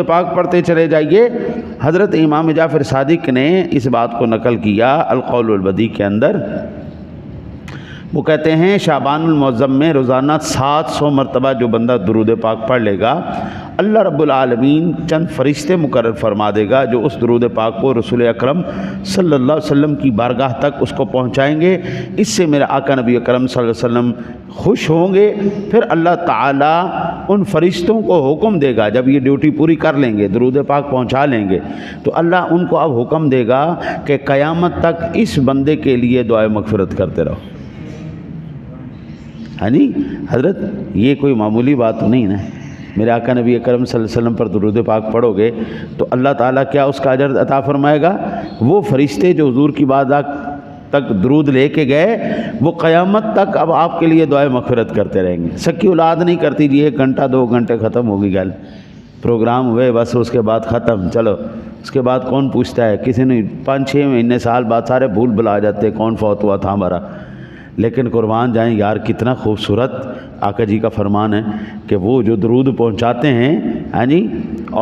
پاک پڑھتے چلے جائیے۔ حضرت امام جعفر صادق نے اس بات کو نقل کیا القول البدیع کے اندر، وہ کہتے ہیں شعبان المعظم میں روزانہ 700 مرتبہ جو بندہ درود پاک پڑھ لے گا، اللہ رب العالمین چند فرشتے مقرر فرما دے گا جو اس درود پاک کو رسول اکرم صلی اللہ علیہ وسلم کی بارگاہ تک اس کو پہنچائیں گے۔ اس سے میرا آقا نبی اکرم صلی اللہ علیہ وسلم خوش ہوں گے۔ پھر اللہ تعالیٰ ان فرشتوں کو حکم دے گا، جب یہ ڈیوٹی پوری کر لیں گے، درود پاک پہنچا لیں گے، تو اللہ ان کو اب حکم دے گا کہ قیامت تک اس بندے کے لیے دعائے مغفرت کرتے رہو۔ ہاں جی حضرت، یہ کوئی معمولی بات نہیں نا۔ میرے آقا نبی اکرم صلی اللہ علیہ وسلم پر درود پاک پڑھو گے تو اللہ تعالیٰ کیا اس کا اجر عطا فرمائے گا؟ وہ فرشتے جو حضور کی بارگاہ تک درود لے کے گئے، وہ قیامت تک اب آپ کے لیے دعائے مغفرت کرتے رہیں گے۔ سکی اولاد نہیں کرتی جی 1 گھنٹہ 2 گھنٹے ختم ہوگی گل، پروگرام ہوئے بس اس کے بعد ختم، چلو اس کے بعد کون پوچھتا ہے؟ کسی نے 5-6 مہینے سال بعد سارے بھول بھلا جاتے کون فوت ہوا تھا ہمارا۔ لیکن قربان جائیں یار، کتنا خوبصورت آقا جی کا فرمان ہے کہ وہ جو درود پہنچاتے ہیں، ہاں جی،